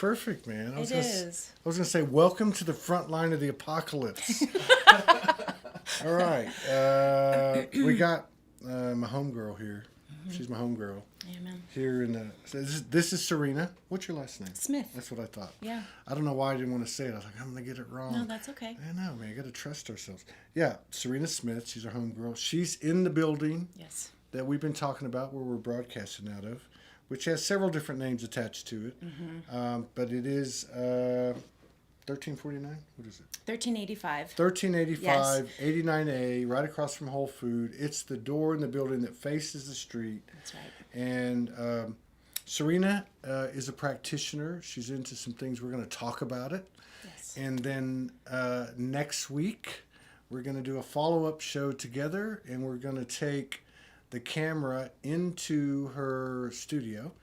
perfect, man. I was It gonna say, welcome to the front line of the apocalypse. All right, we got my homegirl here. She's my homegirl. Amen. Here in the this is Serena. What's your last name? Smith. That's what I thought. Yeah. I don't know why I didn't want to say it. I was like, I'm gonna get it wrong. No, that's okay. I know, man. You got to trust ourselves. Yeah, Serena Smith. She's our homegirl. She's in the building. Yes. That we've been talking about, where we're broadcasting out of, which has several different names attached to it. But it is 1349. What is it? 1385. 1385, 89A, right across from Whole Food. It's the door in the building that faces the street. That's right. And Serena is a practitioner. She's into some things. We're going to talk about it. Yes. And then next week, we're going to do a follow-up show together, and we're going to take the camera into her studio,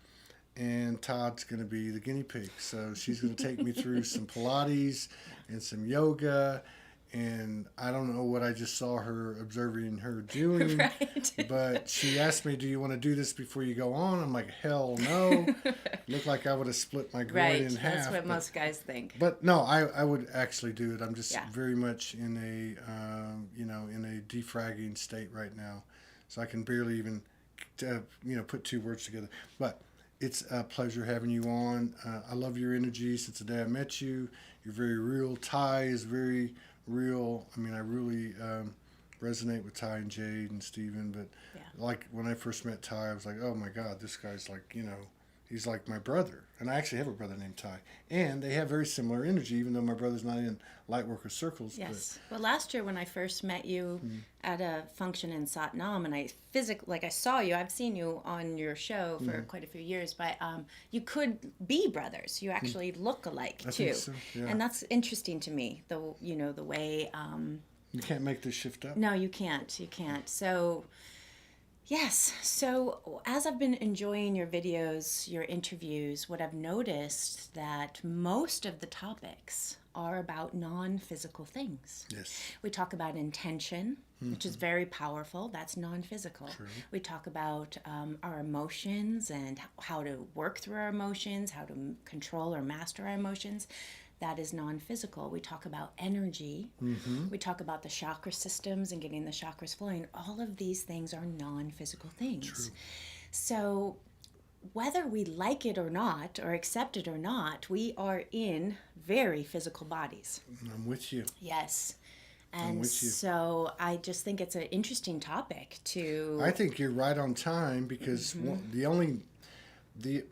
and Todd's going to be the guinea pig. So she's going to take me through some Pilates and some yoga, and I don't know what I just saw her observing her doing. Right. But she asked me, do you want to do this before you go on? I'm like, hell no. Looked like I would have split my groin in half. That's what most guys think. But no, I would actually do it. I'm just very much in a in a defragging state right now. So I can barely even, put two words together. But it's a pleasure having you on. I love your energy since the day I met you. You're very real. Ty is very real. I mean, I really resonate with Ty and Jade and Steven. But like when I first met Ty, I was like, oh my God, this guy's like, he's like my brother. And I actually have a brother named Ty. And they have very similar energy, even though my brother's not in Lightworker circles. Yes. Well, last year when I first met you at a function in Satnam, and I saw you, I've seen you on your show for quite a few years, but you could be brothers. You actually look alike, I too. think so, yeah. And that's interesting to me, the way... you can't make this shift up. No, you can't. You can't. So... Yes. So as I've been enjoying your videos, your interviews, what I've noticed that most of the topics are about non-physical things. Yes. We talk about intention, which is very powerful. That's non-physical. True. We talk about our emotions and how to work through our emotions, how to control or master our emotions. That is non-physical. We talk about energy. We talk about the chakra systems and getting the chakras flowing. All of these things are non-physical things. True. So whether we like it or not, or accept it or not, we are in very physical bodies. I'm with you. Yes. And so I just think it's an interesting topic to... I think you're right on time because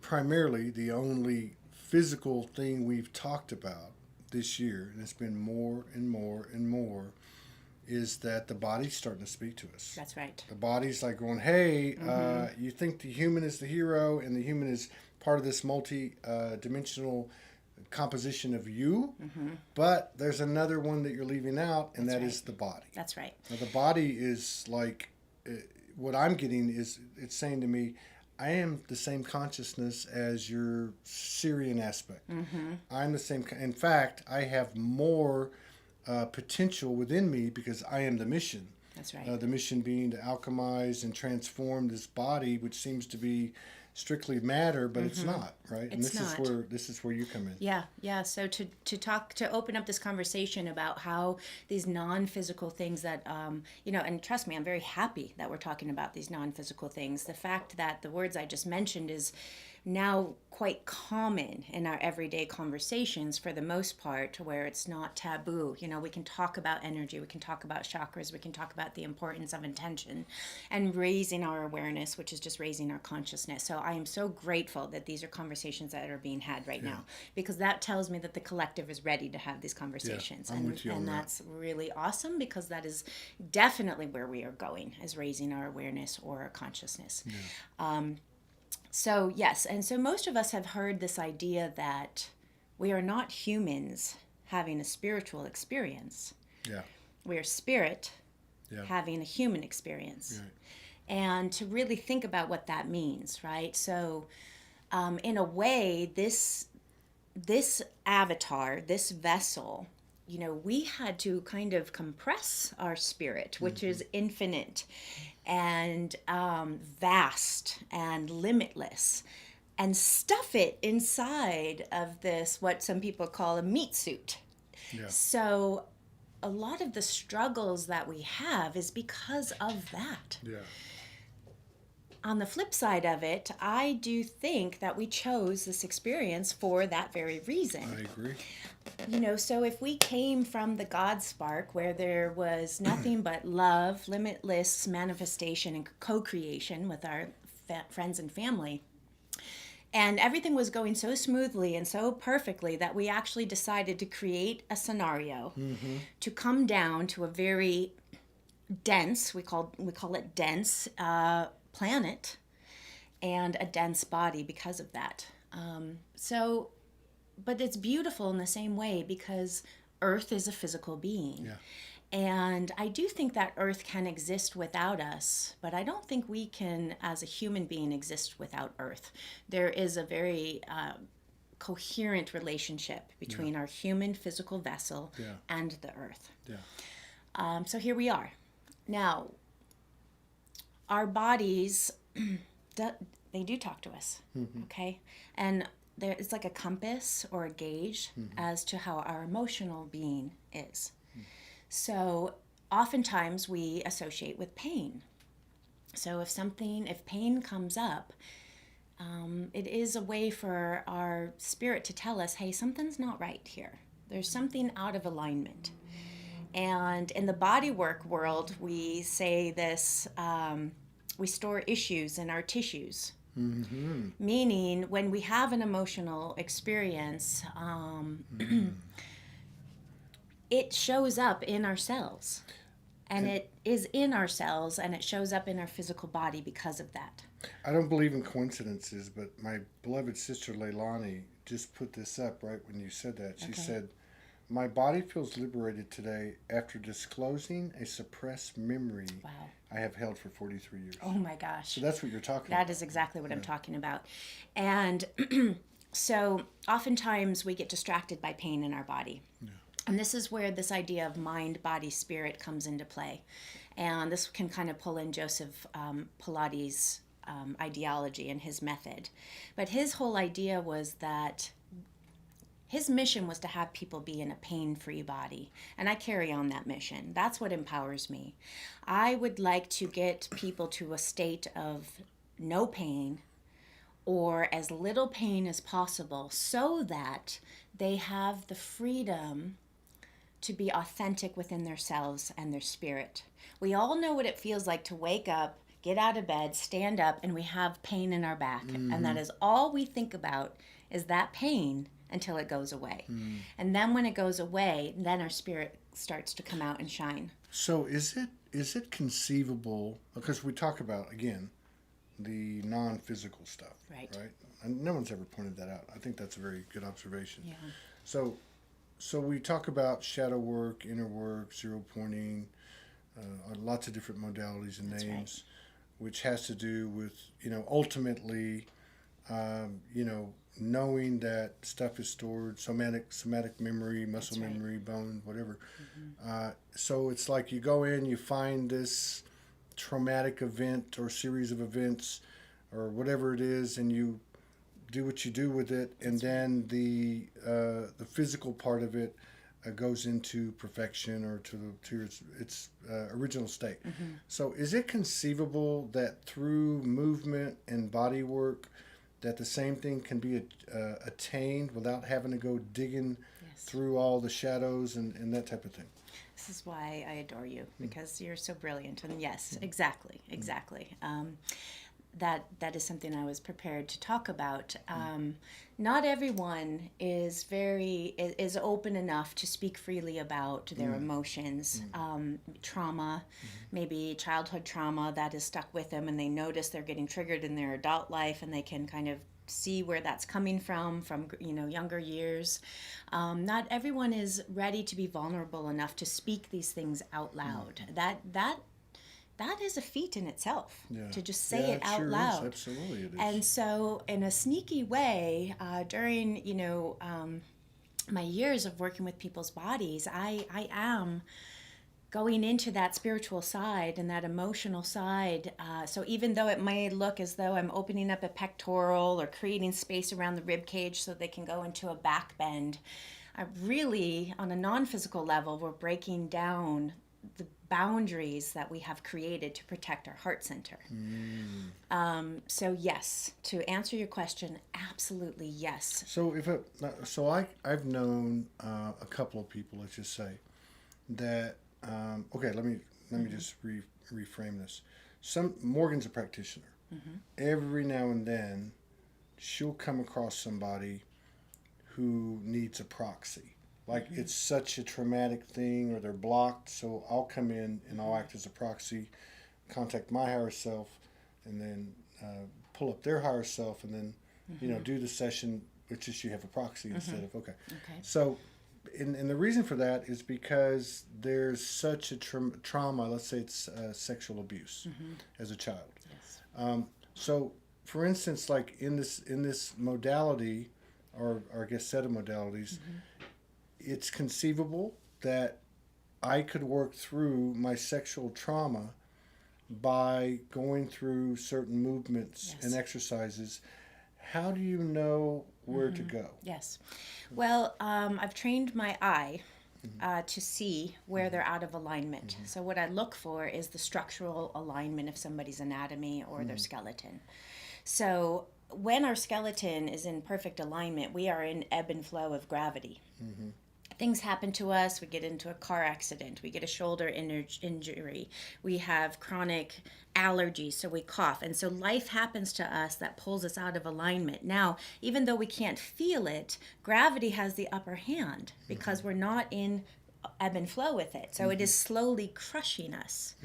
primarily the only physical thing we've talked about this year, and it's been more and more and more, is that the body's starting to speak to us. That's right. The body's like going, hey, you think the human is the hero and the human is part of this multi-dimensional composition of you, but there's another one that you're leaving out, and that is the body. That's right. Now, the body is like, what I'm getting is, it's saying to me, I am the same consciousness as your Syrian aspect. I'm the same. In fact, I have more potential within me because I am the mission. That's right. The mission being to alchemize and transform this body, which seems to be strictly matter, but it's not, right? And It's not. This is where you come in. Yeah. So to open up this conversation about how these non-physical things that and trust me, I'm very happy that we're talking about these non-physical things. The fact that the words I just mentioned is now quite common in our everyday conversations for the most part, where it's not taboo. We can talk about energy, we can talk about chakras, we can talk about the importance of intention and raising our awareness, which is just raising our consciousness. So I am so grateful that these are conversations that are being had right now, because that tells me that the collective is ready to have these conversations. I'm with you on that. That's really awesome, because that is definitely where we are going, is raising our awareness or our consciousness. So yes, and so most of us have heard this idea that we are not humans having a spiritual experience. Yeah. We are spirit having a human experience. Right. And to really think about what that means, right? So in a way, this avatar, this vessel, we had to kind of compress our spirit, which is infinite and vast and limitless, and stuff it inside of this, what some people call a meat suit. Yeah. So a lot of the struggles that we have is because of that. Yeah. On the flip side of it, I do think that we chose this experience for that very reason. I agree. You know, so if we came from the God spark where there was nothing but love, limitless manifestation, and co-creation with our friends and family, and everything was going so smoothly and so perfectly that we actually decided to create a scenario to come down to a very dense, we call it dense, planet, and a dense body because of that. But it's beautiful in the same way because Earth is a physical being. Yeah. And I do think that Earth can exist without us, but I don't think we can, as a human being, exist without Earth. There is a very coherent relationship between our human physical vessel and the Earth. Yeah. So here we are. Now, our bodies, they do talk to us, okay? And it's like a compass or a gauge as to how our emotional being is. So oftentimes we associate with pain. So if pain comes up, it is a way for our spirit to tell us, hey, something's not right here. There's something out of alignment. And in the bodywork world, we say this, we store issues in our tissues. Meaning when we have an emotional experience, it shows up in our cells. And it is in our cells, and it shows up in our physical body because of that. I don't believe in coincidences, but my beloved sister Leilani just put this up right when you said that. She said, "My body feels liberated today after disclosing a suppressed memory I have held for 43 years." Oh my gosh. So that's what you're talking about. That is exactly what I'm talking about. And so oftentimes we get distracted by pain in our body. Yeah. And this is where this idea of mind, body, spirit comes into play. And this can kind of pull in Joseph Pilates' ideology and his method. But his whole idea was that his mission was to have people be in a pain-free body. And I carry on that mission. That's what empowers me. I would like to get people to a state of no pain or as little pain as possible so that they have the freedom to be authentic within themselves and their spirit. We all know what it feels like to wake up, get out of bed, stand up, and we have pain in our back. And that is all we think about is that pain until it goes away. And then when it goes away, then our spirit starts to come out and shine. So is it conceivable, because we talk about, again, the non-physical stuff, right? And no one's ever pointed that out. I think that's a very good observation. Yeah. So we talk about shadow work, inner work, zero pointing, lots of different modalities and names, which has to do with, ultimately, knowing that stuff is stored, somatic memory, muscle memory, bone, whatever. So it's like you go in, you find this traumatic event or series of events or whatever it is, and you do what you do with it, and then the physical part of it goes into perfection or to its original state. So is it conceivable that through movement and body work that the same thing can be attained without having to go digging through all the shadows and that type of thing? This is why I adore you, because you're so brilliant. And yes, exactly. That is something I was prepared to talk about. Not everyone is open enough to speak freely about their emotions. Trauma, maybe childhood trauma that is stuck with them, and they notice they're getting triggered in their adult life, and they can kind of see where that's coming from younger years. Not everyone is ready to be vulnerable enough to speak these things out loud. That is a feat in itself, to just say it out loud. Absolutely it is. And so in a sneaky way, during, my years of working with people's bodies, I am going into that spiritual side and that emotional side. So even though it may look as though I'm opening up a pectoral or creating space around the rib cage so they can go into a back bend, I really, on a non-physical level, we're breaking down the boundaries that we have created to protect our heart center. So yes, to answer your question, absolutely yes. So I've known a couple of people, let's just say, that okay, let me just reframe this. Morgan's a practitioner. Every now and then, she'll come across somebody who needs a proxy. Like it's such a traumatic thing, or they're blocked. So I'll come in and I'll act as a proxy, contact my higher self, and then pull up their higher self, and then do the session, which is you have a proxy instead of okay. So. And the reason for that is because there's such a trauma. Let's say it's sexual abuse as a child. Yes. So, for instance, like in this modality, or I guess set of modalities, it's conceivable that I could work through my sexual trauma by going through certain movements and exercises. How do you know where to go? Yes. Well, I've trained my eye to see where they're out of alignment. So what I look for is the structural alignment of somebody's anatomy or their skeleton. So when our skeleton is in perfect alignment, we are in ebb and flow of gravity. Things happen to us. We get into a car accident. We get a shoulder injury. We have chronic allergies, so we cough. And so life happens to us that pulls us out of alignment. Now, even though we can't feel it, gravity has the upper hand because we're not in ebb and flow with it. So it is slowly crushing us.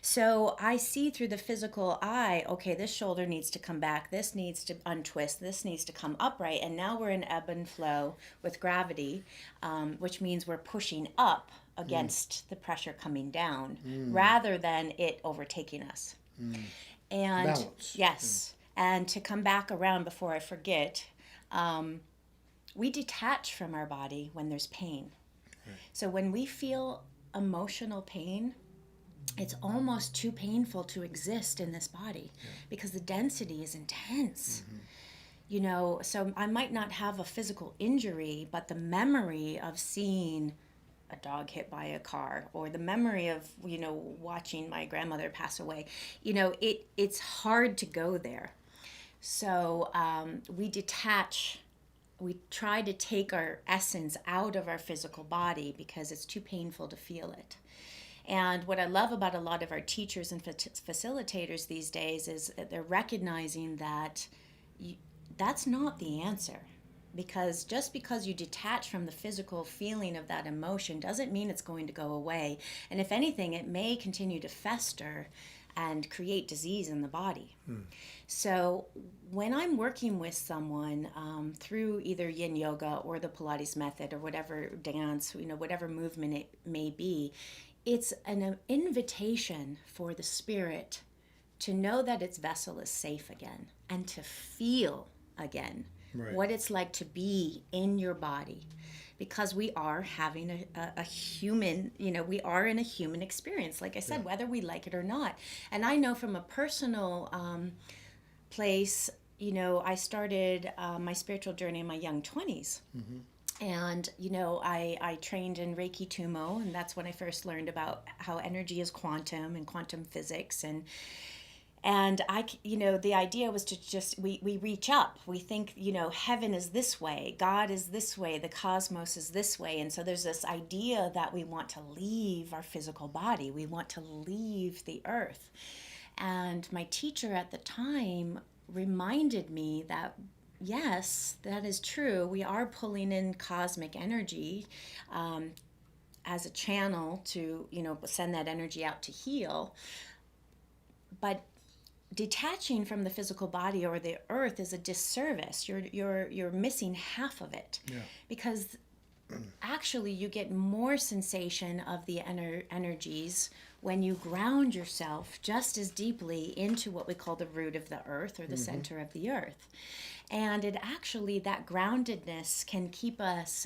So I see through the physical eye, okay, this shoulder needs to come back. This needs to untwist. This needs to come upright. And now we're in ebb and flow with gravity, which means we're pushing up against the pressure coming down rather than it overtaking us. And balance. Yes. And to come back around before I forget, we detach from our body when there's pain. So when we feel emotional pain, it's almost too painful to exist in this body because the density is intense. So I might not have a physical injury, but the memory of seeing a dog hit by a car, or the memory of, watching my grandmother pass away, it's hard to go there. So we detach. We try to take our essence out of our physical body because it's too painful to feel it. And what I love about a lot of our teachers and facilitators these days is that they're recognizing that that's not the answer. Because just because you detach from the physical feeling of that emotion doesn't mean it's going to go away. And if anything, it may continue to fester and create disease in the body. So when I'm working with someone through either Yin Yoga or the Pilates Method or whatever dance, whatever movement it may be, it's an invitation for the spirit to know that its vessel is safe again and to feel again what it's like to be in your body. Because we are having a human, we are in a human experience, like I said, whether we like it or not. And I know from a personal place, I started my spiritual journey in my young 20s. And, I trained in Reiki Tumo, and that's when I first learned about how energy is quantum and quantum physics. And the idea was to just, we reach up. We think, heaven is this way, God is this way, the cosmos is this way. And so there's this idea that we want to leave our physical body. We want to leave the earth. And my teacher at the time reminded me that, yes, that is true. We are pulling in cosmic energy as a channel to, send that energy out to heal. But detaching from the physical body or the earth is a disservice. You're missing half of it, because actually you get more sensation of the energies when you ground yourself just as deeply into what we call the root of the earth or the center of the earth. And it actually, that groundedness can keep us,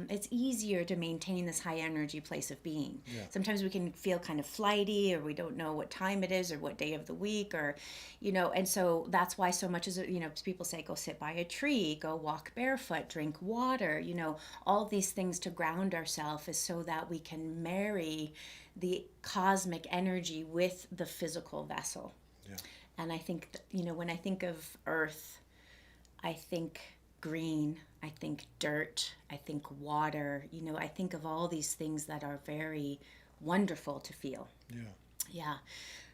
it's easier to maintain this high energy place of being. Yeah. Sometimes we can feel kind of flighty, or we don't know what time it is or what day of the week, or, and so that's why so much is, people say go sit by a tree, go walk barefoot, drink water, all these things to ground ourselves is so that we can marry the cosmic energy with the physical vessel. Yeah. And I think, when I think of earth, I think green, I think dirt, I think water, I think of all these things that are very wonderful to feel. Yeah. Yeah.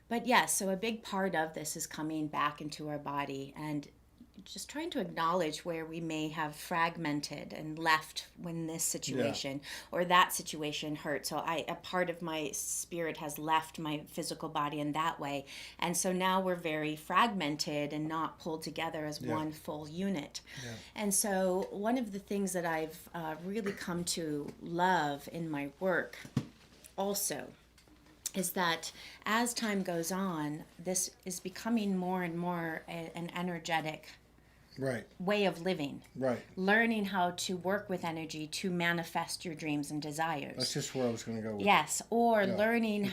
But yeah, so a big part of this is coming back into our body and just trying to acknowledge where we may have fragmented and left when this situation or that situation hurt. So a part of my spirit has left my physical body in that way. And so now we're very fragmented and not pulled together as one full unit. Yeah. And so one of the things that I've really come to love in my work also is that as time goes on, this is becoming more and more an energetic way of living. Right. Learning how to work with energy to manifest your dreams and desires. That's just where I was going to go with Yes. Or learning,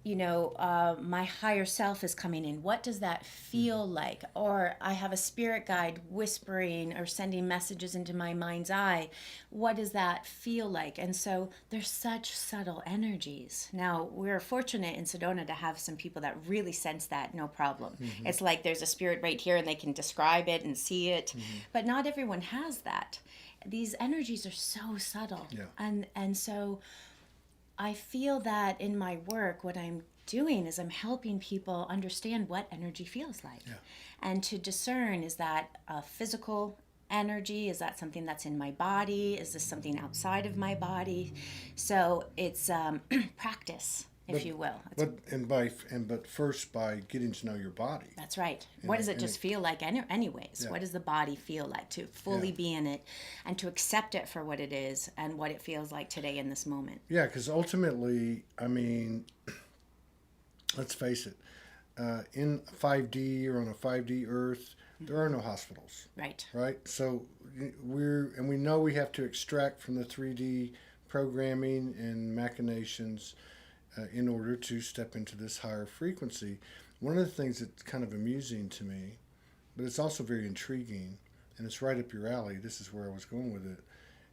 my higher self is coming in. What does that feel like? Or I have a spirit guide whispering or sending messages into my mind's eye. What does that feel like? And so there's such subtle energies. Now, we're fortunate in Sedona to have some people that really sense that, no problem. It's like there's a spirit right here and they can describe it and see it. But not everyone has that. These energies are so subtle. Yeah. And so I feel that in my work, what I'm doing is I'm helping people understand what energy feels like. Yeah. And to discern, is that a physical energy? Is that something that's in my body? Is this something outside of my body? So it's practice, if you will. But first by getting to know your body. That's right. What does it just feel like anyways? Yeah. What does the body feel like to fully be in it and to accept it for what it is and what it feels like today in this moment? Yeah, because ultimately, let's face it, in 5D or on a 5D Earth, there are no hospitals. Right. Right? So we know we have to extract from the 3D programming and machinations in order to step into this higher frequency. One of the things that's kind of amusing to me, but it's also very intriguing, and it's right up your alley, this is where I was going with it,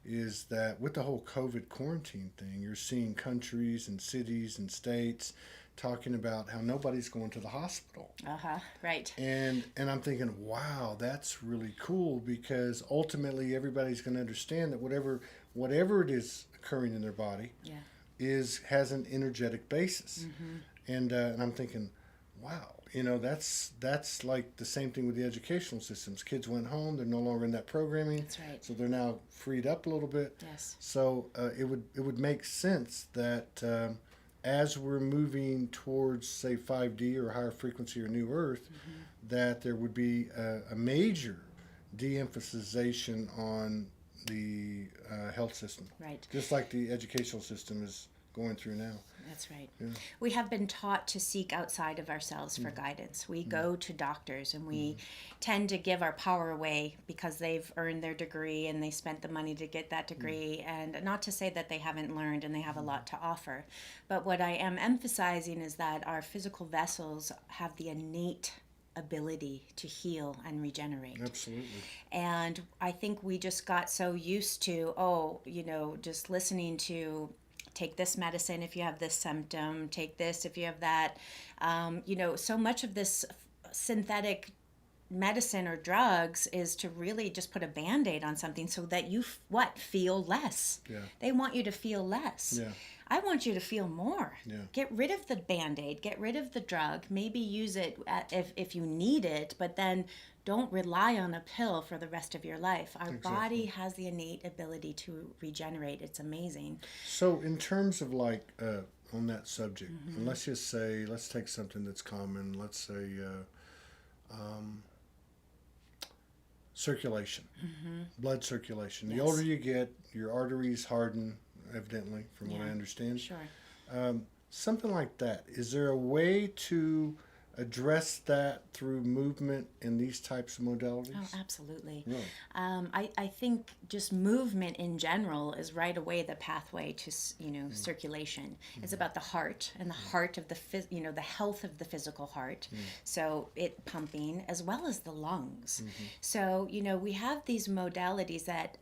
is that with the whole COVID quarantine thing, you're seeing countries and cities and states talking about how nobody's going to the hospital. Right. And I'm thinking, wow, that's really cool, because ultimately everybody's going to understand that whatever it is occurring in their body has an energetic basis. And I'm thinking, wow, that's like the same thing with the educational systems. Kids went home, they're no longer in that programming. That's right. So they're now freed up a little bit. Yes. So it would make sense that as we're moving towards, say, 5D or higher frequency or New Earth, that there would be a major de-emphasization on the health system. Right. Just like the educational system is going through now. That's right. Yeah. We have been taught to seek outside of ourselves for guidance. We go to doctors and we tend to give our power away because they've earned their degree and they spent the money to get that degree. And not to say that they haven't learned and they have a lot to offer. But what I am emphasizing is that our physical vessels have the innate ability to heal and regenerate. Absolutely. And I think we just got so used to, just listening to take this medicine if you have this symptom, take this if you have that. So much of this synthetic medicine or drugs is to really just put a Band-Aid on something so that you feel less. Yeah. They want you to feel less. Yeah. I want you to feel more. Yeah. Get rid of the Band-Aid, get rid of the drug, maybe use it if you need it, but then don't rely on a pill for the rest of your life. Our body has the innate ability to regenerate. It's amazing. So in terms of on that subject, and let's take something that's common, let's say circulation, blood circulation. The older you get, your arteries harden, evidently, from what I understand. Sure. something like that. Is there a way to address that through movement in these types of modalities? Oh, absolutely. Really? I think just movement in general is right away the pathway to circulation. It's about the heart and the heart of the health of the physical heart. So it pumping as well as the lungs. So we have these modalities that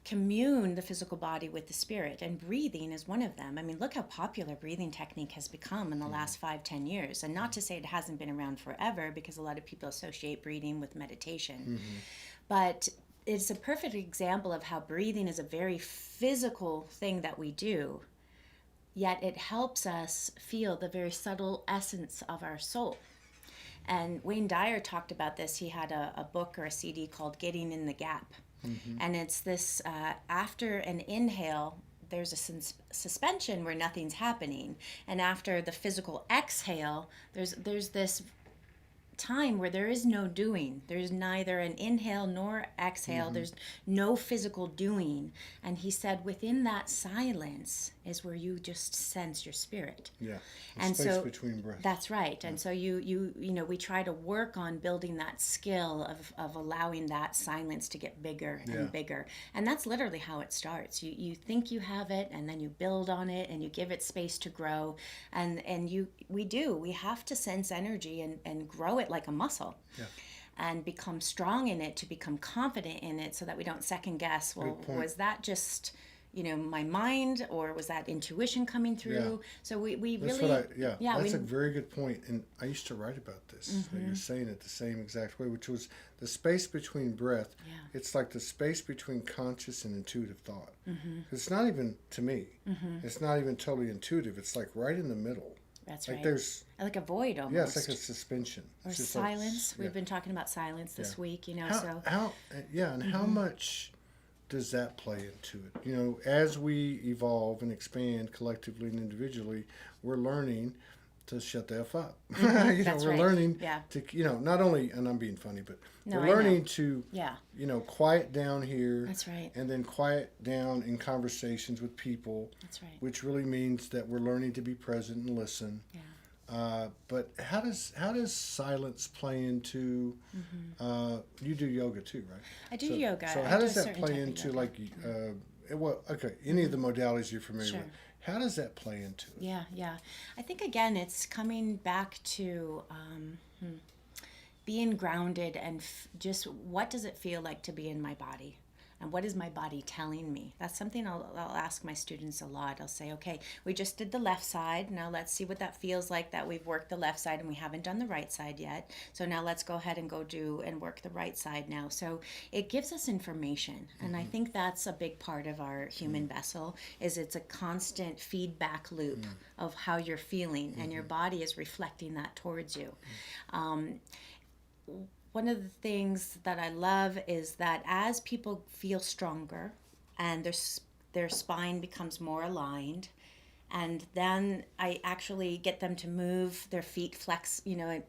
commune the physical body with the spirit, and breathing is one of them. I mean, look how popular breathing technique has become in the last 5-10 years. And not to say it hasn't been around forever, because a lot of people associate breathing with meditation. But it's a perfect example of how breathing is a very physical thing that we do, yet it helps us feel the very subtle essence of our soul. And Wayne Dyer talked about this. He had a book or a CD called Getting in the Gap. And it's this, after an inhale, there's a suspension where nothing's happening. And after the physical exhale, there's this time where there is no doing. There's neither an inhale nor exhale. There's no physical doing. And he said within that silence is where you just sense your spirit. Yeah. And space so between breaths. that's right. And so we try to work on building that skill of allowing that silence to get bigger and bigger. And that's literally how it starts. You think you have it, and then you build on it, and you give it space to grow. And we have to sense energy and grow it like a muscle. Yeah. And become strong in it, to become confident in it, so that we don't second guess, well, was that just my mind, or was that intuition coming through? So we that's really that's a very good point. And I used to write about this. You're saying it the same exact way, which was the space between breath. It's like the space between conscious and intuitive thought. It's not even, to me, it's not even totally intuitive. It's like right in the middle. That's like right. There's like a void almost. Yeah, it's like a suspension. Or it's silence. We've been talking about silence this week, how much does that play into it? As we evolve and expand collectively and individually, we're learning to shut the F up. That's we're right. learning to, not only, and I'm being funny, but we're learning to, quiet down here. That's right. And then quiet down in conversations with people. That's right. Which really means that we're learning to be present and listen. But how does silence play into? You do yoga too, right? I do yoga. So how does that play into any of the modalities you're familiar with? How does that play into it? Yeah. I think again, it's coming back to being grounded and just what does it feel like to be in my body? And what is my body telling me? That's something I'll ask my students a lot. I'll say, okay, we just did the left side. Now let's see what that feels like, that we've worked the left side and we haven't done the right side yet. So now let's go ahead and go do and work the right side now. So it gives us information. And I think that's a big part of our human vessel, is it's a constant feedback loop of how you're feeling, and your body is reflecting that towards you. One of the things that I love is that as people feel stronger and their spine becomes more aligned, and then I actually get them to move their feet, flex,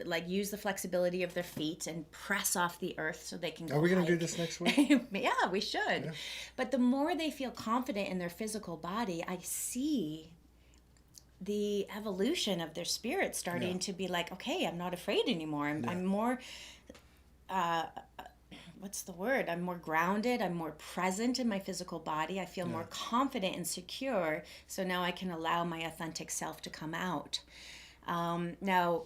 like use the flexibility of their feet and press off the earth so they can go. Are we going to do this next week? Yeah, we should. Yeah. But the more they feel confident in their physical body, I see the evolution of their spirit starting to be like, okay, I'm not afraid anymore. I'm more... what's the word? I'm more grounded. I'm more present in my physical body. I feel more confident and secure. So now I can allow my authentic self to come out. Now,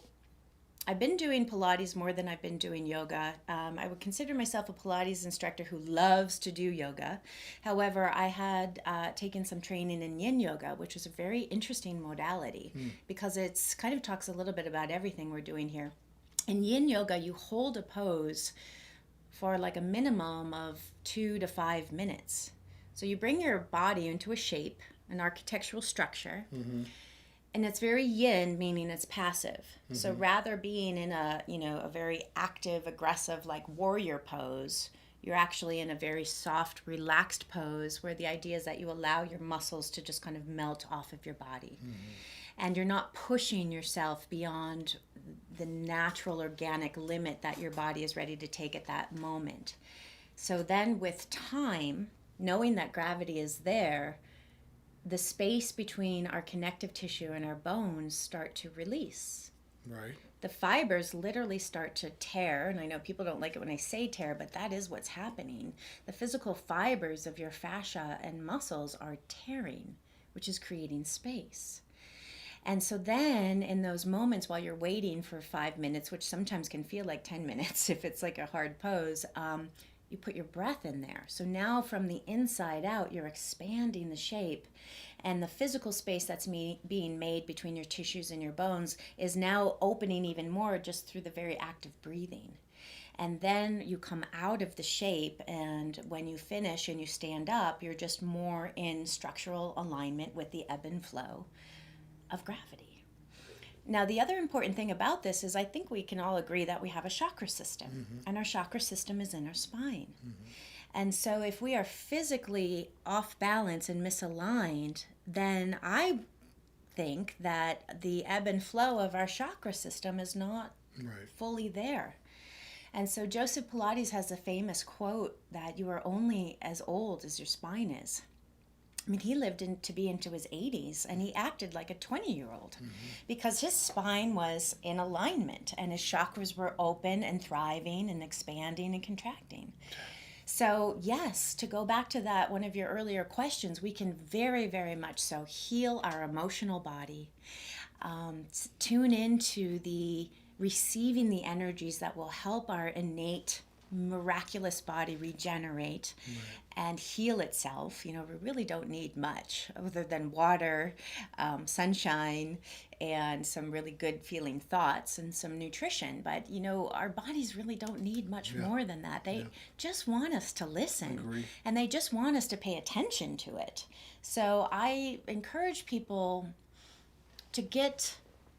I've been doing Pilates more than I've been doing yoga. I would consider myself a Pilates instructor who loves to do yoga. However, I had taken some training in Yin Yoga, which is a very interesting modality because it's kind of talks a little bit about everything we're doing here. In Yin Yoga, you hold a pose for like a minimum of 2 to 5 minutes. So you bring your body into a shape, an architectural structure, and it's very yin, meaning it's passive. So rather being in a very active, aggressive, like warrior pose, you're actually in a very soft, relaxed pose where the idea is that you allow your muscles to just kind of melt off of your body. And you're not pushing yourself beyond the natural organic limit that your body is ready to take at that moment. So then with time, knowing that gravity is there, the space between our connective tissue and our bones start to release. Right. The fibers literally start to tear, and I know people don't like it when I say tear, but that is what's happening. The physical fibers of your fascia and muscles are tearing, which is creating space. And so then in those moments while you're waiting for 5 minutes, which sometimes can feel like 10 minutes if it's like a hard pose, you put your breath in there. So now from the inside out, you're expanding the shape, and the physical space that's being made between your tissues and your bones is now opening even more just through the very act of breathing. And then you come out of the shape, and when you finish and you stand up, you're just more in structural alignment with the ebb and flow of gravity. Now, the other important thing about this is I think we can all agree that we have a chakra system, and our chakra system is in our spine. And so if we are physically off balance and misaligned, then I think that the ebb and flow of our chakra system is not fully there. And so Joseph Pilates has a famous quote that you are only as old as your spine is. I mean, he lived to be into his 80s, and he acted like a 20-year-old because his spine was in alignment and his chakras were open and thriving and expanding and contracting. So yes, to go back to that, one of your earlier questions, we can very, very much so heal our emotional body, tune into the receiving the energies that will help our innate miraculous body regenerate and heal itself. You know, we really don't need much other than water, sunshine, and some really good feeling thoughts and some nutrition. But, you know, our bodies really don't need much more than that. They just want us to listen, and they just want us to pay attention to it. So I encourage people to get,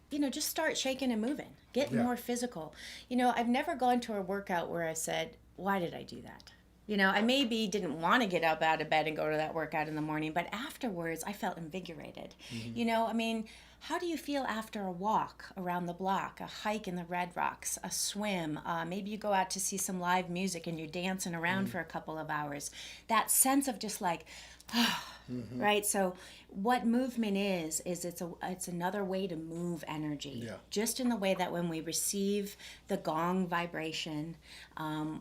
you know, just start shaking and moving. Get more physical. You know, I've never gone to a workout where I said, why did I do that? You know, I maybe didn't want to get up out of bed and go to that workout in the morning, but afterwards I felt invigorated. You know, I mean, how do you feel after a walk around the block, a hike in the Red Rocks, a swim? Maybe you go out to see some live music and you're dancing around for a couple of hours. That sense of just like, right? So what movement is it's another way to move energy. Just in the way that when we receive the gong vibration,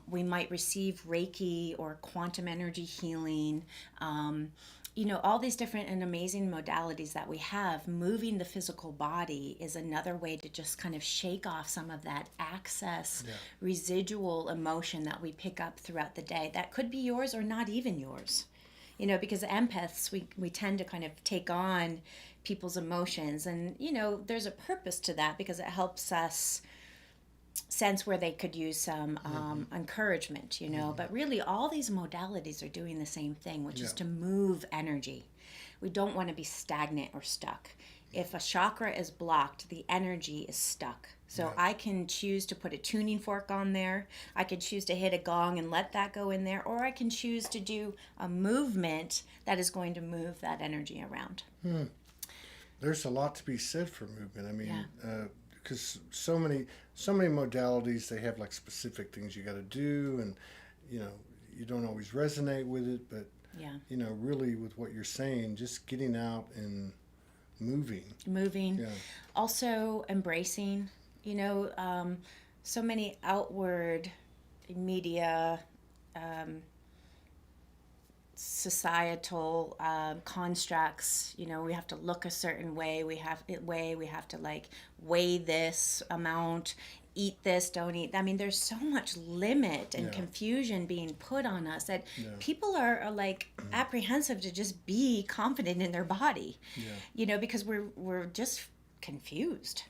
we might receive Reiki or quantum energy healing, you know, all these different and amazing modalities that we have. Moving the physical body is another way to just kind of shake off some of that excess residual emotion that we pick up throughout the day that could be yours or not even yours. You know, because empaths, we tend to kind of take on people's emotions. And, you know, there's a purpose to that because it helps us sense where they could use some encouragement, you know. But really, all these modalities are doing the same thing, which is to move energy. We don't want to be stagnant or stuck. If a chakra is blocked, the energy is stuck. So I can choose to put a tuning fork on there. I can choose to hit a gong and let that go in there. Or I can choose to do a movement that is going to move that energy around. There's a lot to be said for movement. I mean, because so many modalities, they have like specific things you got to do. And, you know, you don't always resonate with it. But, you know, really with what you're saying, just getting out and moving. Also embracing, you know, so many outward media, societal constructs. You know, we have to look a certain way. We have to like weigh this amount, eat this, don't eat. I mean, there's so much limit and confusion being put on us that people are like apprehensive to just be confident in their body, you know, because we're just confused.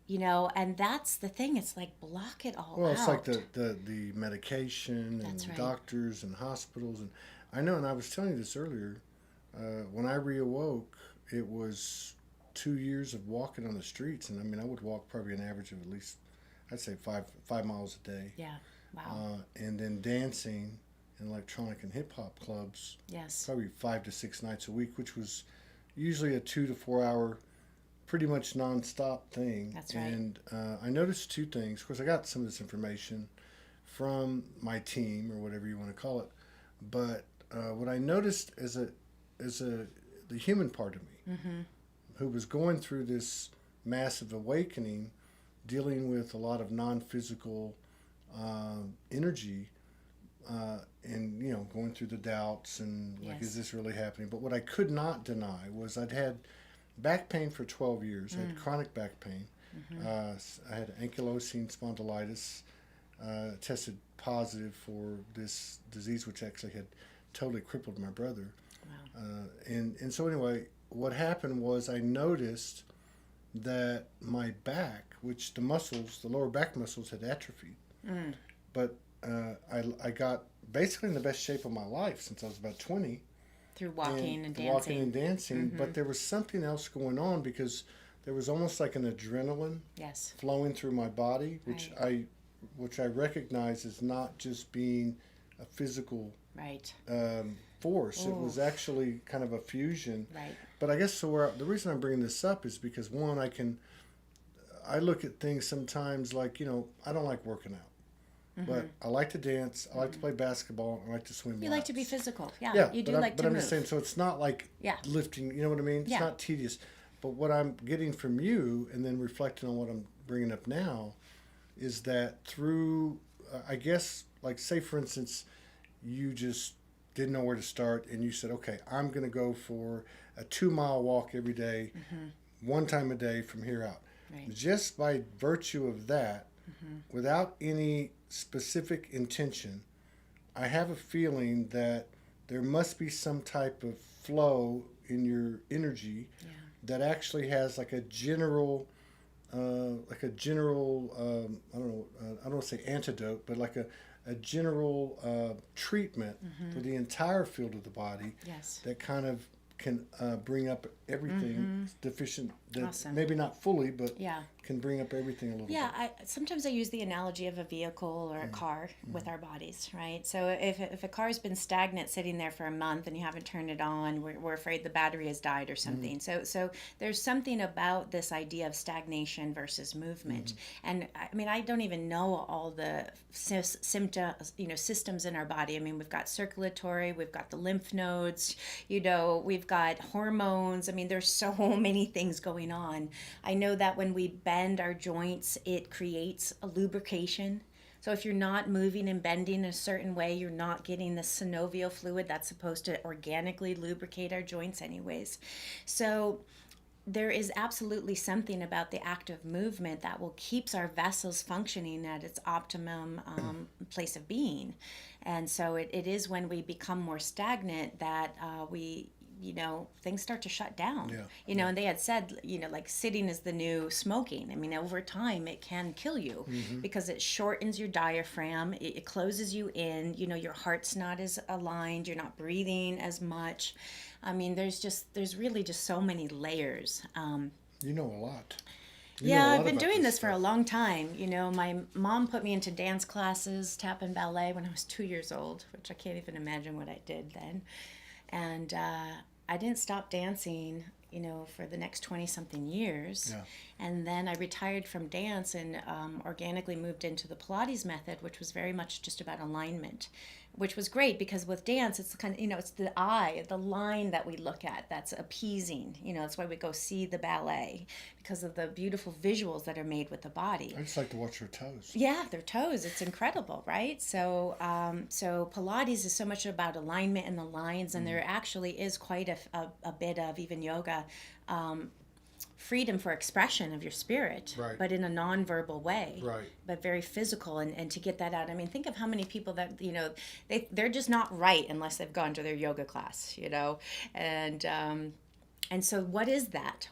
You know, and that's the thing. It's like block it all out. Well, it's like the medication and doctors and hospitals. And I know, and I was telling you this earlier, when I reawoke, it was 2 years of walking on the streets. And I mean, I would walk probably an average of at least, I'd say 5 miles a day. Wow. And then dancing in electronic and hip hop clubs. Probably 5 to 6 nights a week, which was usually a 2 to 4 hour, pretty much nonstop thing. That's right. And I noticed two things. Of course, I got some of this information from my team or whatever you want to call it. But what I noticed as the human part of me, who was going through this massive awakening, dealing with a lot of non-physical energy, and going through the doubts and like, is this really happening? But what I could not deny was I'd had back pain for 12 years. I had chronic back pain. I had ankylosing spondylitis. Tested positive for this disease, which actually had totally crippled my brother. Wow. And so anyway, what happened was I noticed that my back, which the lower back muscles had atrophied. But I got basically in the best shape of my life since I was about 20. Through walking and dancing. Walking and dancing. But there was something else going on because there was almost like an adrenaline flowing through my body, which I recognize as not just being a physical force. Ooh. It was actually kind of a fusion. Right. But I guess the reason I'm bringing this up is because, one, I look at things sometimes like, I don't like working out. But I like to dance, I like to play basketball, I like to swim. You like to be physical, you do like to move. But I'm just saying, so it's not like lifting, you know what I mean? It's not tedious. But what I'm getting from you, and then reflecting on what I'm bringing up now, is that through, I guess, like say for instance, you just didn't know where to start, and you said, okay, I'm going to go for a 2-mile walk every day, one time a day from here out. Right. Just by virtue of that, without any specific intention, I have a feeling that there must be some type of flow in your energy that actually has like a general I don't know, I don't want to say antidote, but like a general treatment for the entire field of the body that kind of can bring up everything deficient, that maybe not fully, but can bring up everything a little bit. Sometimes I use the analogy of a vehicle or a car with our bodies, right? So if a car's been stagnant sitting there for a month and you haven't turned it on, we're afraid the battery has died or something. So there's something about this idea of stagnation versus movement. And I mean, I don't even know all the systems in our body. I mean, we've got circulatory, we've got the lymph nodes, we've got hormones. I mean, there's so many things going on. I know that when we bend our joints, it creates a lubrication. So if you're not moving and bending a certain way, you're not getting the synovial fluid that's supposed to organically lubricate our joints anyways. So there is absolutely something about the active movement that will keeps our vessels functioning at its optimum place of being. And so it is when we become more stagnant that things start to shut down. And they had said, like sitting is the new smoking. I mean, over time it can kill you because it shortens your diaphragm, it closes you in, your heart's not as aligned, you're not breathing as much. I mean, there's really just so many layers. You know a lot. I've been doing this for a long time. My mom put me into dance classes, tap and ballet when I was 2 years old, which I can't even imagine what I did then. And I didn't stop dancing, for the next 20-something years. And then I retired from dance and organically moved into the Pilates Method, which was very much just about alignment, which was great because with dance, it's kind of, it's the eye, the line that we look at that's appeasing. That's why we go see the ballet, because of the beautiful visuals that are made with the body. I just like to watch her toes. Yeah, their toes. It's incredible, right? So Pilates is so much about alignment and the lines, and there actually is quite a bit of even yoga, freedom for expression of your spirit, but in a non-verbal way, but very physical, and to get that out. I mean, think of how many people that, they're just not right unless they've gone to their yoga class, and so what is that?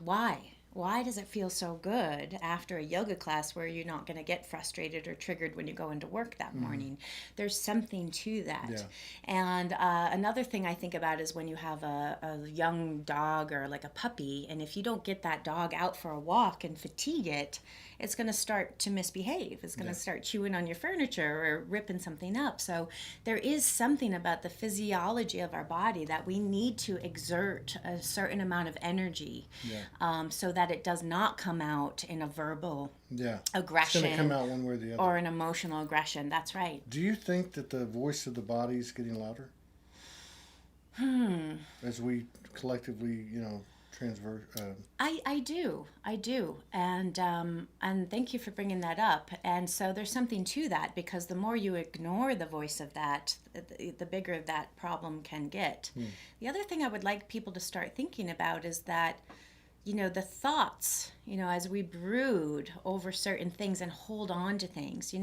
Why does it feel so good after a yoga class where you're not going to get frustrated or triggered when you go into work that morning? There's something to that. And another thing I think about is when you have a young dog or like a puppy, and if you don't get that dog out for a walk and fatigue it, it's going to start to misbehave. It's going to start chewing on your furniture or ripping something up. So there is something about the physiology of our body that we need to exert a certain amount of energy so that it does not come out in a verbal aggression. It's going to come out one way or the other. Or an emotional aggression. That's right. Do you think that the voice of the body is getting louder? as we collectively, transverse. I do, and thank you for bringing that up. And so there's something to that, because the more you ignore the voice of that, the bigger that problem can get. The other thing I would like people to start thinking about is that, the thoughts, as we brood over certain things and hold on to things,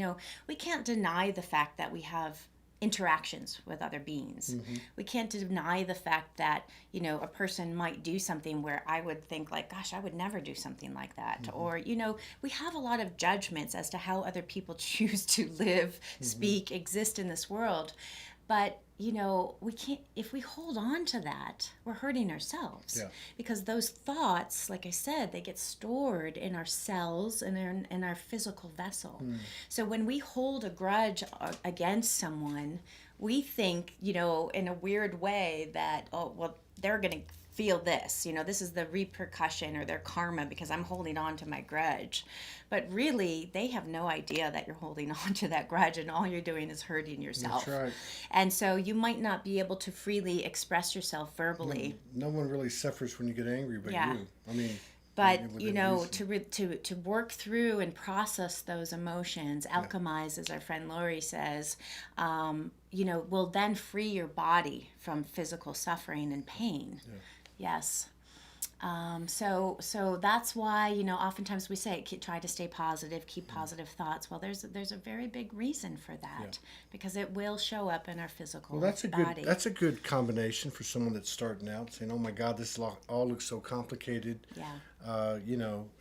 we can't deny the fact that we have interactions with other beings. We can't deny the fact that, a person might do something where I would think like, gosh, I would never do something like that. Or, we have a lot of judgments as to how other people choose to live, speak, exist in this world. But, we can't, if we hold on to that, we're hurting ourselves. Yeah. Because those thoughts, like I said, they get stored in our cells and in our physical vessel. So when we hold a grudge against someone, we think, in a weird way that, oh, well, they're going to feel this, this is the repercussion or their karma because I'm holding on to my grudge. But really, they have no idea that you're holding on to that grudge, and all you're doing is hurting yourself. That's right. And so you might not be able to freely express yourself verbally. No one really suffers when you get angry but Yeah. you. I mean, but to work through and process those emotions, alchemize, as our friend Lori says, will then free your body from physical suffering and pain. Yes. So that's why, oftentimes we say, try to stay positive, keep positive thoughts. Well, there's a very big reason for that, because it will show up in our physical body. That's a good combination for someone that's starting out, saying, oh my God, this all looks so complicated. Yeah.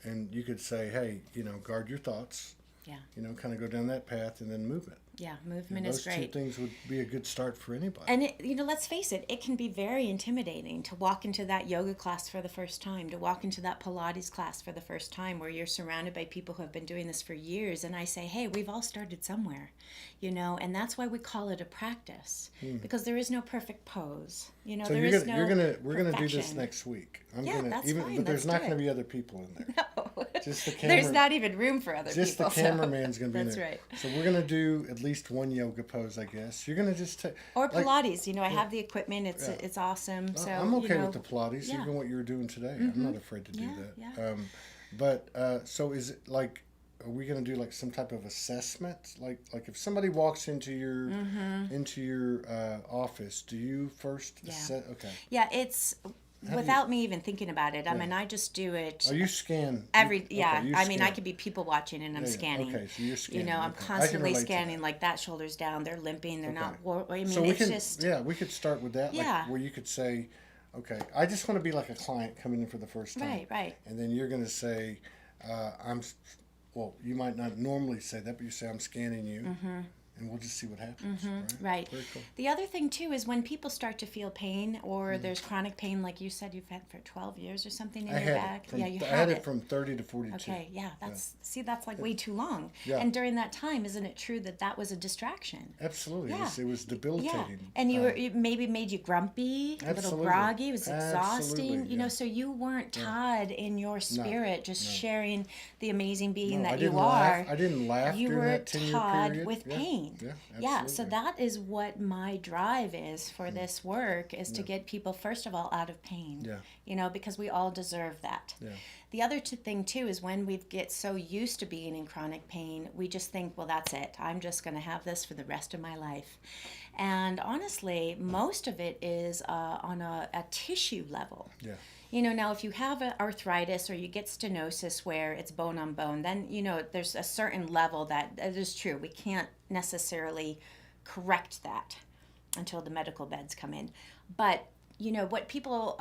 And you could say, hey, guard your thoughts. Yeah. Kind of go down that path and then movement. Yeah, movement is great. Those two things would be a good start for anybody. And, let's face it, it can be very intimidating to walk into that yoga class for the first time, to walk into that Pilates class for the first time, where you're surrounded by people who have been doing this for years. And I say, hey, we've all started somewhere, and that's why we call it a practice, because there is no perfect pose. So we're gonna do this next week. That's fine. But there's not going to be other people in there. No. Just the camera. There's not even room for other just people. Just the cameraman's going to be in there. there. That's right. So we're going to do at least one yoga pose, I guess. You're going to just take... Or Pilates. I have the equipment. It's awesome. So I'm okay with the Pilates, even what you were doing today. I'm not afraid to do that. Yeah. So is it like... Are we going to do like some type of assessment? Like if somebody walks into your office, do you first assess? Okay. Yeah, it's... Without me even thinking about it, I mean, I just do it. Oh, you scan I could be people watching and I'm scanning. Okay, so you're scanning. I'm constantly scanning, like that shoulder's down, they're limping, they're not. I mean, so we could start with that. Like, where you could say, okay, I just want to be like a client coming in for the first time. Right. And then you're going to say, you might not normally say that, but you say I'm scanning you. And we'll just see what happens. Right. Very cool. The other thing, too, is when people start to feel pain or there's chronic pain, like you said you've had for 12 years or something in your back. I had it from 30 to 42. Okay, that's like way too long. Yeah. And during that time, isn't it true that was a distraction? Absolutely. Yeah. It was debilitating. Yeah. And it maybe made you grumpy, a little groggy. It was exhausting. So you weren't tied in your spirit, sharing the amazing being that you are. I didn't laugh you during were that 10-year tied period. with pain. Yeah, so that is what my drive is for this work, is to get people, first of all, out of pain. Because we all deserve that. The other thing too is when we get so used to being in chronic pain, we just think, well, that's it. I'm just going to have this for the rest of my life. And honestly, most of it is on a tissue level. Now if you have arthritis or you get stenosis where it's bone on bone, then, there's a certain level that is true. We can't necessarily correct that until the medical beds come in. But, what people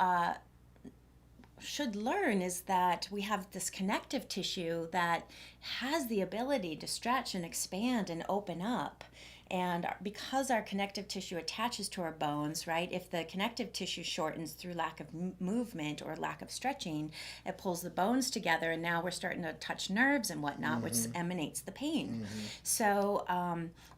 should learn is that we have this connective tissue that has the ability to stretch and expand and open up. And because our connective tissue attaches to our bones, right, if the connective tissue shortens through lack of movement or lack of stretching, it pulls the bones together, and now we're starting to touch nerves and whatnot, which emanates the pain. So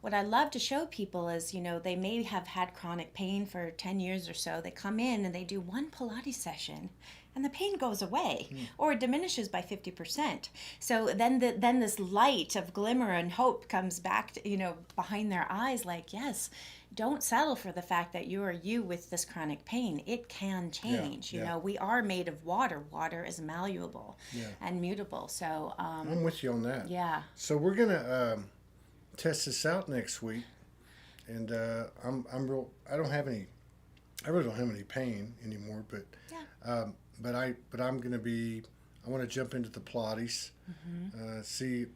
what I love to show people is, they may have had chronic pain for 10 years or so. They come in and they do one Pilates session, and the pain goes away or diminishes by 50%. So then this light of glimmer and hope comes back to, behind their eyes, like, yes, don't settle for the fact that you are you with this chronic pain. It can change. You know, we are made of water. Water is malleable and mutable. So I'm with you on that. Yeah. So we're gonna test this out next week, and I'm real. I really don't have any pain anymore, but I'm gonna be. I want to jump into the Pilates, see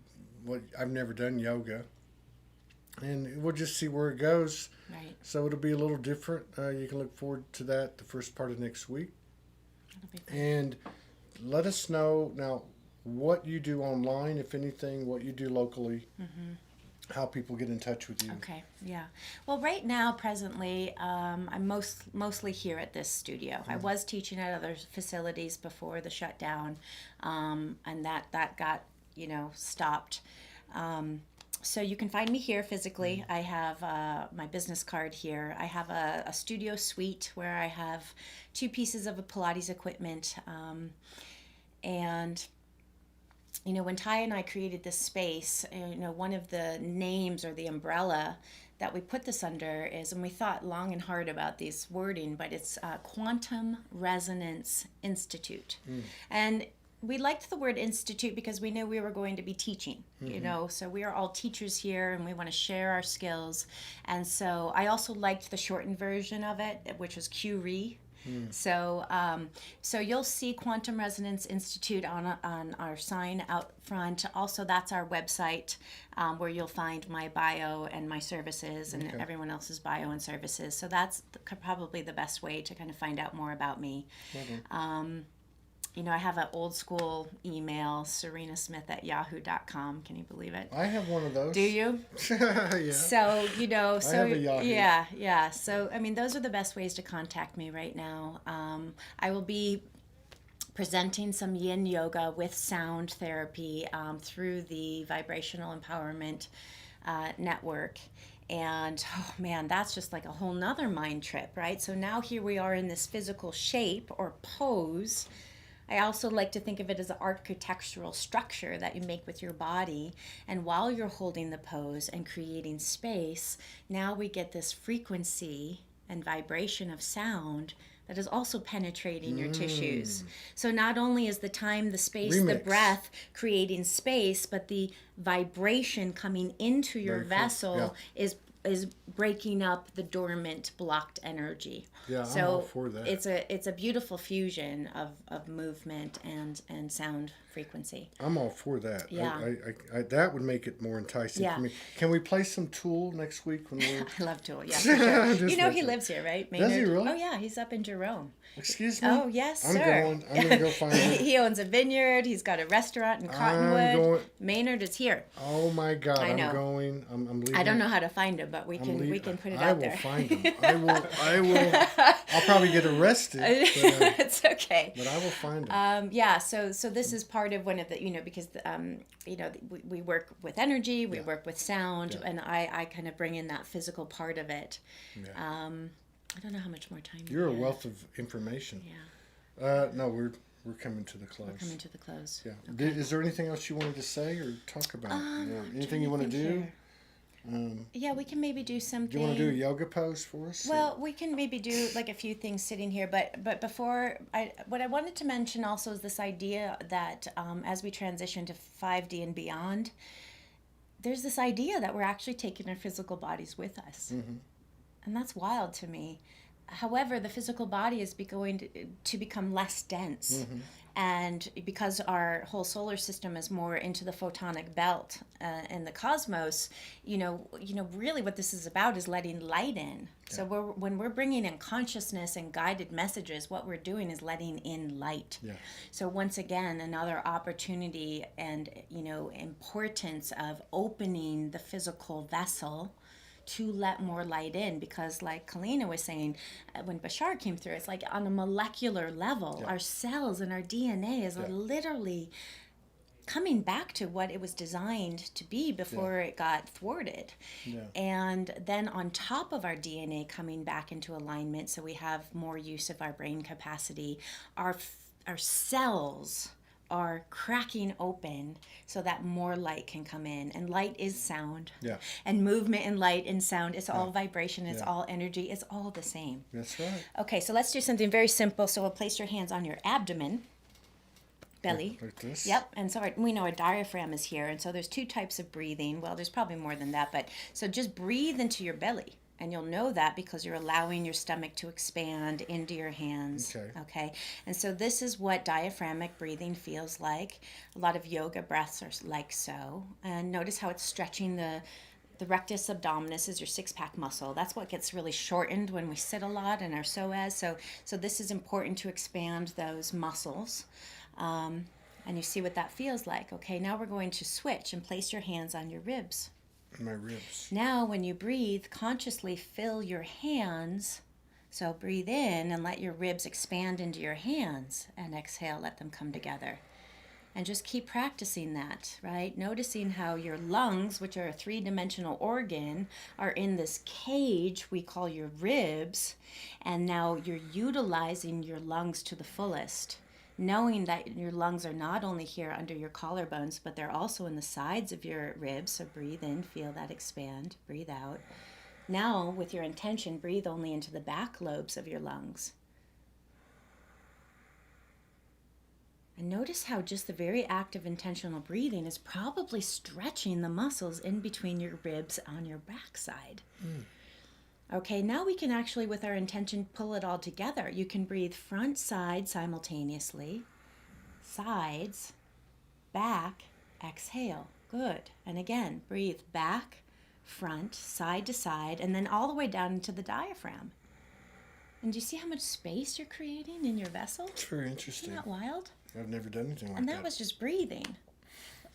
what I've never done yoga, and we'll just see where it goes. Right. So it'll be a little different. You can look forward to that the first part of next week. That'll be fun. And let us know now what you do online, if anything, what you do locally, how people get in touch with you. Okay, yeah. Well, right now, presently, I'm mostly here at this studio. I was teaching at other facilities before the shutdown, and that got, stopped. So you can find me here physically. I have my business card here. I have a studio suite where I have 2 pieces of a Pilates equipment, and when Ty and I created this space, one of the names or the umbrella that we put this under is, and we thought long and hard about this wording, but it's Quantum Resonance Institute. And we liked the word institute because we knew we were going to be teaching, so we are all teachers here and we want to share our skills. And so I also liked the shortened version of it, which was QRE. So you'll see Quantum Resonance Institute on our sign out front. Also, that's our website where you'll find my bio and my services and everyone else's bio and services. So that's probably the best way to kind of find out more about me. I have an old school email, serenasmith@yahoo.com. Can you believe it? I have one of those. Do you? Yeah. So, I have a Yahoo. Yeah. So, those are the best ways to contact me right now. I will be presenting some Yin Yoga with sound therapy through the Vibrational Empowerment Network. And, oh man, that's just like a whole nother mind trip, right? So now here we are in this physical shape or pose. I also like to think of it as an architectural structure that you make with your body. And while you're holding the pose and creating space, now we get this frequency and vibration of sound that is also penetrating your tissues. So not only is the time, the space, the breath creating space, but the vibration coming into your vessel is breaking up the dormant, blocked energy. Yeah, so I'm all for that. It's a beautiful fusion of movement and sound frequency. I'm all for that. Yeah. I that would make it more enticing for me. Can we play some Tool next week when we're... I love Tool, yeah, for sure. He lives here, right? Maynard? Does he really? Oh, yeah, he's up in Jerome. Excuse me? Oh, yes, sir. I'm going to go find him. He owns a vineyard. He's got a restaurant in Cottonwood. Maynard is here. Oh, my God. I know. I'm leaving. I don't know how to find him, but we can put it out there. I will find him. I will. I'll probably get arrested. But, it's okay. But I will find him. So this is part of one of the, because, we work with energy, we work with sound, and I kind of bring in that physical part of it. Yeah. I don't know how much more time You're a wealth of information. Yeah. No, we're coming to the close. We're coming to the close. Yeah. Okay. Is there anything else you wanted to say or talk about? Anything you want to do? Yeah, we can maybe do something. Do you want to do a yoga pose for us? Well, we can maybe do like a few things sitting here, but before, what I wanted to mention also is this idea that as we transition to 5D and beyond, there's this idea that we're actually taking our physical bodies with us. And that's wild to me. However, the physical body is going to become less dense. And because our whole solar system is more into the photonic belt and the cosmos, really what this is about is letting light in. Yeah. So when we're bringing in consciousness and guided messages, what we're doing is letting in light. Yeah. So once again, another opportunity and, importance of opening the physical vessel to let more light in, because like Kalina was saying, when Bashar came through, it's like on a molecular level, our cells and our DNA is literally coming back to what it was designed to be before it got thwarted. Yeah. And then on top of our DNA coming back into alignment, so we have more use of our brain capacity, our cells are cracking open so that more light can come in. And light is sound. Yeah. And movement and light and sound, it's all vibration, it's all energy, it's all the same. That's right. Okay, so let's do something very simple. So we'll place your hands on your abdomen, belly. Like this? Yep, and so we know our diaphragm is here, and so there's 2 types of breathing. Well, there's probably more than that, but so just breathe into your belly. And you'll know that because you're allowing your stomach to expand into your hands. Okay. And so this is what diaphragmatic breathing feels like. A lot of yoga breaths are like so. And notice how it's stretching the rectus abdominis is your 6-pack muscle. That's what gets really shortened when we sit a lot in our psoas. So this is important to expand those muscles. And you see what that feels like. Okay, now we're going to switch and place your hands on your ribs. My ribs. Now, when you breathe, consciously fill your hands. So breathe in and let your ribs expand into your hands. And exhale, let them come together. And just keep practicing that, right? Noticing how your lungs, which are a 3-dimensional organ, are in this cage we call your ribs. And now you're utilizing your lungs to the fullest. Knowing that your lungs are not only here under your collarbones, but they're also in the sides of your ribs. So breathe in, feel that expand, breathe out. Now, with your intention, breathe only into the back lobes of your lungs. And notice how just the very act of intentional breathing is probably stretching the muscles in between your ribs on your backside. Okay, now we can actually, with our intention, pull it all together. You can breathe front, side simultaneously, sides, back, exhale. Good. And again, breathe back, front, side to side, and then all the way down into the diaphragm. And do you see how much space you're creating in your vessel? It's very interesting. Isn't that wild? I've never done anything like that. And that was just breathing.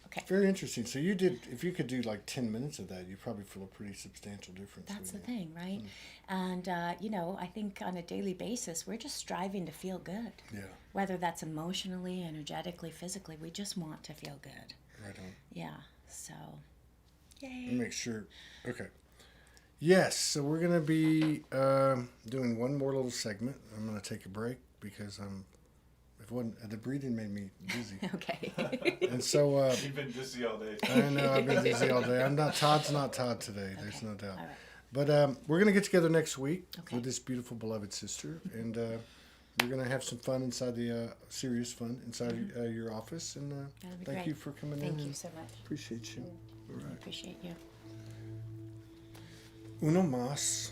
Okay. Very interesting. So you did, if you could do like 10 minutes of that, you probably feel a pretty substantial difference. That's the thing, right? And, I think on a daily basis, we're just striving to feel good. Yeah. Whether that's emotionally, energetically, physically, we just want to feel good. Right on. Yeah, so, yay. Make sure. Okay. Yes, so we're going to be doing one more little segment. I'm going to take a break because the breathing made me dizzy. Okay. And so... You've been dizzy all day. I know, I've been dizzy all day. Todd's not Todd today. Okay. There's no doubt. All right. But we're going to get together next week Okay. with this beautiful, beloved sister. And we're going to have some fun inside serious fun inside your office. And That'd be thank great. you for coming in. Thank you and so much. Appreciate you. All I right. appreciate you. Uno más.